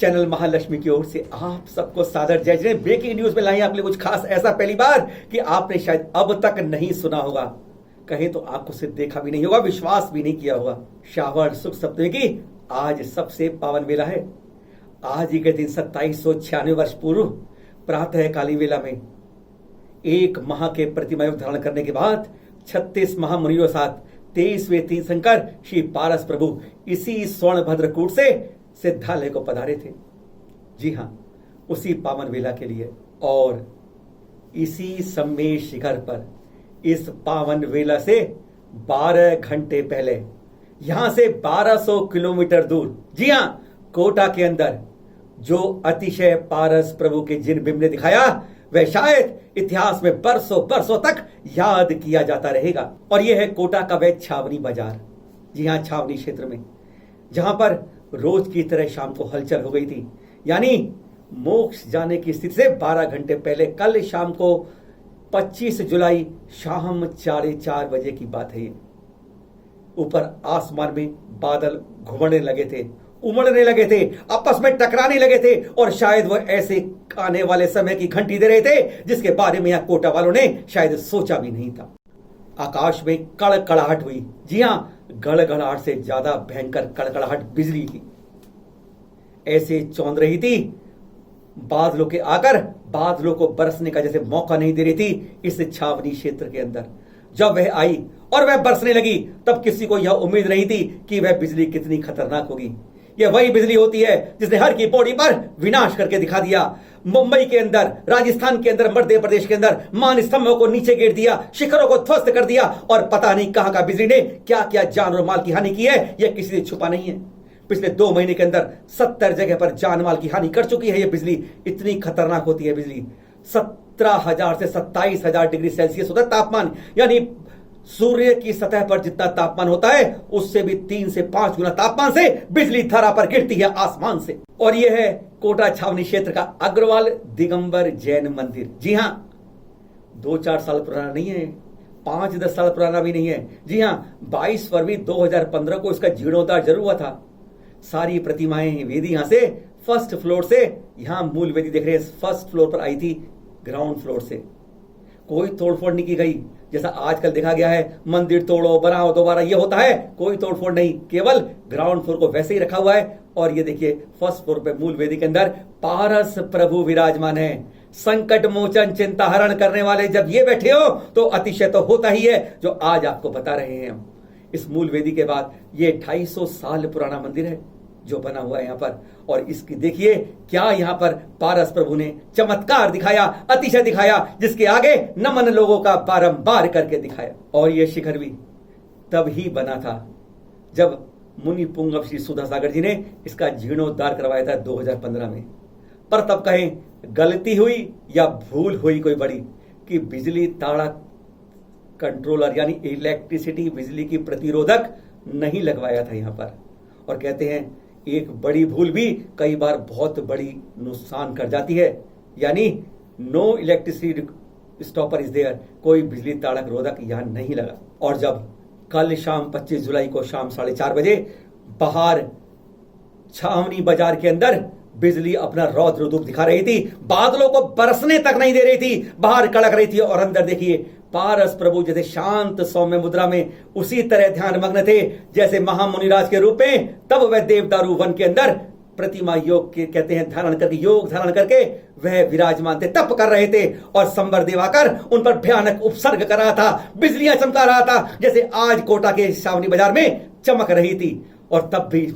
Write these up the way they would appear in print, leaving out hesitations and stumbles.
Channel Mahalakshmi की ओर से आप सबको सादर जय जय। ब्रेकिंग न्यूज में लाए आपके लिए कुछ खास, ऐसा पहली बार कि आपने शायद अब तक नहीं सुना होगा, कहीं तो आपको सिर्फ देखा भी नहीं होगा, विश्वास भी नहीं किया होगा। श्रावण शुक्ल सप्तमी की आज सबसे पावन वेला है। आज ही के दिन 2796 वर्ष पूर्व प्रातः काली वेला में एक माह के प्रतिमा योग धारण करने के बाद 36 महामुनियों के साथ 23वें तीर्थंकर श्री पारस प्रभु इसी स्वर्ण भद्रकूट से सिद्धालय को पधारे थे। जी हां, उसी पावन वेला के लिए और इसी सम्मेद शिखर पर इस पावन वेला से 12 घंटे पहले यहां से 1200 किलोमीटर दूर, जी हां, कोटा के अंदर जो अतिशय पारस प्रभु के जिन बिंब ने दिखाया वह शायद इतिहास में बरसों बरसों तक याद किया जाता रहेगा। और यह है कोटा का वह छावनी बाजार। जी हां, छावनी क्षेत्र में जहां पर रोज की तरह शाम को हलचल हो गई थी, यानी मोक्ष जाने की स्थिति से 12 घंटे पहले कल शाम को 25 जुलाई शाम 4:30 बजे की बात है। ये ऊपर आसमान में बादल घुमड़ने लगे थे, उमड़ने लगे थे, आपस में टकराने लगे थे और शायद वह ऐसे आने वाले समय की घंटी दे रहे थे जिसके बारे में यहां कोटा वालों ने शायद सोचा भी नहीं था। आकाश में कड़कड़ाहट हुई। जी हां, गड़गड़ाहट से ज्यादा भयंकर कड़कड़ाहट बिजली की ऐसे चौंध रही थी, बादलों के आकर बादलों को बरसने का जैसे मौका नहीं दे रही थी इस छावनी क्षेत्र के अंदर। जब वह आई और वह बरसने लगी तब किसी को यह उम्मीद नहीं थी कि वह बिजली कितनी खतरनाक होगी। यह वही बिजली होती है जिसने हर की पौड़ी पर विनाश करके दिखा दिया। मुंबई के अंदर, राजस्थान के अंदर, मध्य प्रदेश के अंदर मान स्तंभों को नीचे गिर दिया, शिखरों को ध्वस्त कर दिया और पता नहीं कहां का बिजली ने क्या क्या जान और माल की हानि की है, यह किसी से छुपा नहीं है। पिछले 2 महीने के अंदर 70 जगह पर जान माल की हानि कर चुकी है यह बिजली। इतनी खतरनाक होती है बिजली। 17,000 से 27,000 डिग्री सेल्सियस होता है तापमान, यानी सूर्य की सतह पर जितना तापमान होता है उससे भी 3 से 5 गुना तापमान से बिजली धरा पर गिरती है आसमान से। और यह है कोटा छावनी क्षेत्र का अग्रवाल दिगंबर जैन मंदिर। जी हां, 2-4 साल पुराना नहीं है, 5-10 साल पुराना भी नहीं है। जी हां, 22 फरवरी 2015 को इसका जीर्णोद्धार जरूर हुआ था। सारी प्रतिमाएं वेदी यहां से फर्स्ट फ्लोर से, यहां मूल वेदी देख रहे हैं, फर्स्ट फ्लोर पर आई थी ग्राउंड फ्लोर से। कोई तोड़फोड़ नहीं की गई जैसा आजकल देखा गया है, मंदिर तोड़ो बनाओ दोबारा, ये होता है। कोई तोड़फोड़ नहीं, केवल ग्राउंड फ्लोर को वैसे ही रखा हुआ है। और ये देखिए फर्स्ट फ्लोर पे मूल वेदी के अंदर पारस प्रभु विराजमान है। संकट मोचन चिंता हरण करने वाले जब ये बैठे हो तो अतिशय तो होता ही है जो आज आपको बता रहे हैं हम। इस मूल वेदी के बाद ये 250 साल पुराना मंदिर है जो बना हुआ है यहाँ पर। और इसकी देखिए क्या यहाँ पर पारस प्रभु ने चमत्कार दिखाया, अतिशय दिखाया, जिसके आगे नमन लोगों का बारंबार करके दिखाया। और ये शिखर भी तब ही बना था जब मुनि पुंगव श्री सुधा सागर जी ने इसका जीर्णोद्धार करवाया था 2015 में। पर तब कहें गलती हुई या भूल हुई कोई बड़ी कि बिजली ताड़ा कंट्रोलर यानी इलेक्ट्रिसिटी बिजली की प्रतिरोधक नहीं लगवाया था यहाँ पर। और कहते हैं एक बड़ी भूल भी कई बार बहुत बड़ी नुकसान कर जाती है, यानी no electricity stopper is there, कोई बिजली ताड़क रोधक यहां नहीं लगा। और जब कल शाम 25 जुलाई को शाम 4:30 बजे बाहर छावनी बाजार के अंदर बिजली अपना रौद्र रूप दिखा रही थी, बादलों को बरसने तक नहीं दे रही थी, बाहर कड़क रही थी और अंदर देखिए पारस प्रभु जैसे शांत सौम्य मुद्रा में उसी तरह ध्यान मग्न थे जैसे महामुनिराज के रूप में तब वह देवदारू वन के अंदर प्रतिमा योग के कहते हैं धारण करके, योग धारण करके वह विराजमान थे, तप कर रहे थे। और संबर देव आकर उन पर भयानक उपसर्ग कर रहा था, बिजलियां चमका रहा था जैसे आज कोटा के छावनी बाजार में चमक रही थी। और तब भी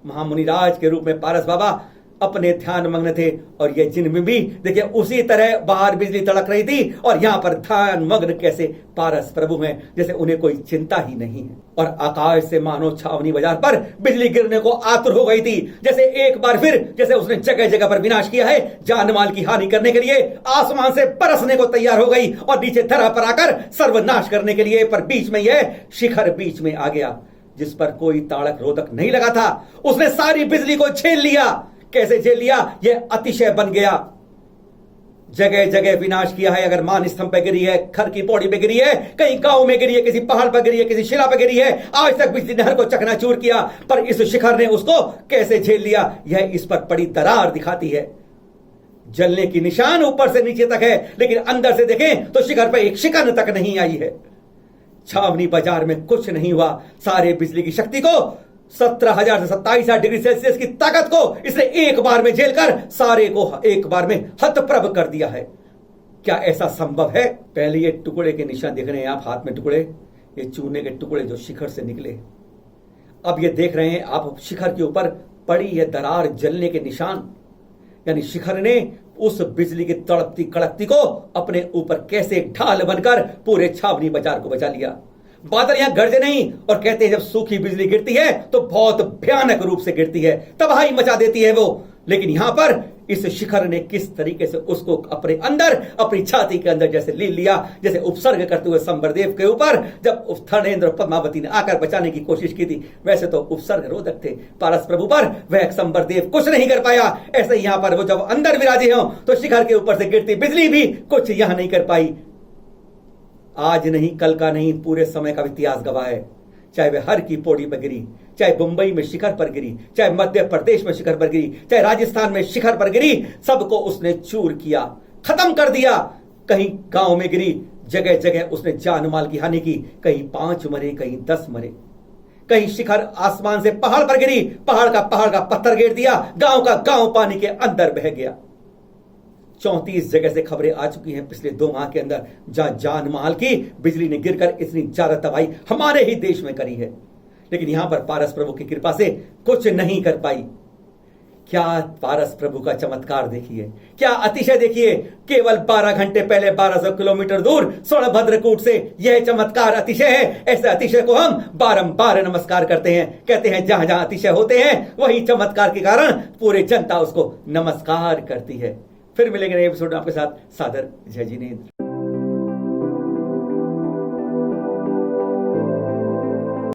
महामुनिराज के रूप में पारस बाबा अपने ध्यान मग्न थे। और ये जिन भी देखिए उसी तरह बाहर बिजली तड़क रही थी और यहां पर ध्यान मग्न कैसे पारस प्रभु हैं जैसे उन्हें कोई चिंता ही नहीं है। और आकाश से मानो छावनी बाजार पर बिजली गिरने को आतुर हो गई थी, जैसे एक बार फिर जैसे उसने जगह जगह पर विनाश किया है, जान माल की हानि करने के लिए आसमान से बरसने को तैयार हो गई और नीचे धरा पर आकर सर्वनाश करने के लिए। पर बीच में यह शिखर बीच में आ गया जिस पर कोई ताड़क रोधक नहीं लगा था, उसने सारी बिजली को झेल लिया। कैसे झेल लिया? यह अतिशय बन गया। जगह जगह विनाश किया है। अगर मान स्तंभ पे गिरी है, घर की पौड़ी पे गिरी है, कहीं गांव में गिरी है, किसी पहाड़ पर गिरी है, किसी शिला पर गिरी है, आज तक बिजली नहर को चकनाचूर किया, पर इस शिखर ने उसको कैसे झेल लिया, यह इस पर पड़ी दरार दिखाती है। जलने की निशान ऊपर से नीचे तक है, लेकिन अंदर से देखें तो शिखर पर एक शिकन तक नहीं आई है। छावनी बाजार में कुछ नहीं हुआ। सारे बिजली की शक्ति को 17,000 से 27,000 डिग्री सेल्सियस की ताकत को इसने एक बार में झेलकर सारे को एक बार में हतप्रभ कर दिया है। क्या ऐसा संभव है? पहले ये टुकड़े के निशान देख रहे हैं आप, हाथ में टुकड़े, ये चूने के टुकड़े जो शिखर से निकले। अब ये देख रहे हैं आप शिखर के ऊपर पड़ी है दरार, जलने के निशान। यानी शिखर ने उस बिजली की तड़पती कड़कती को अपने ऊपर कैसे ढाल बनकर पूरे छावनी बाजार को बचा लिया। बादल यहां गरजे नहीं और कहते हैं जब सूखी बिजली गिरती है तो बहुत भयानक रूप से गिरती है, तबाही मचा देती है वो। लेकिन यहां पर इस शिखर ने किस तरीके से उसको अपने अंदर, अपनी छाती के अंदर जैसे ले लिया, जैसे उपसर्ग करते हुए संबरदेव के ऊपर जब थर्णेंद्र और पद्मावती ने आकर बचाने की कोशिश की थी, वैसे तो उपसर्ग रोधक थे पारस प्रभु पर, वह संबरदेव कुछ नहीं कर पाया। ऐसे यहां पर वो जब अंदर विराजे हों तो शिखर के ऊपर से गिरती बिजली भी कुछ यहां नहीं कर पाई। आज नहीं, कल का नहीं, पूरे समय का इतिहास गवाह है। चाहे वह हर की पौड़ी पर गिरी, चाहे मुंबई में शिखर पर गिरी, चाहे मध्य प्रदेश में शिखर पर गिरी, चाहे राजस्थान में शिखर पर गिरी, सबको उसने चूर किया, खत्म कर दिया। कहीं गांव में गिरी, जगह जगह उसने जान माल की हानि की, कहीं 5 मरे, कहीं 10 मरे। कहीं शिखर आसमान से पहाड़ पर गिरी, पहाड़ का पत्थर गिर दिया, गांव का गांव पानी के अंदर बह गया। 34 जगह से खबरें आ चुकी हैं पिछले 2 माह के अंदर, जहां जान माल की बिजली ने गिरकर इतनी ज्यादा तबाही हमारे ही देश में करी है। लेकिन यहां पर पारस प्रभु की कृपा से कुछ नहीं कर पाई। क्या पारस प्रभु का चमत्कार देखिए, क्या अतिशय देखिए। केवल 12 घंटे पहले 1200 किलोमीटर दूर सोनभद्रकूट से यह चमत्कार अतिशय है। ऐसे अतिशय को हम बारंबार नमस्कार करते हैं। कहते हैं जहां जहां अतिशय होते हैं वही चमत्कार के कारण पूरी जनता उसको नमस्कार करती है। फिर मिलेंगे नए एपिसोड में आपके साथ। सादर जय जिनेंद्र।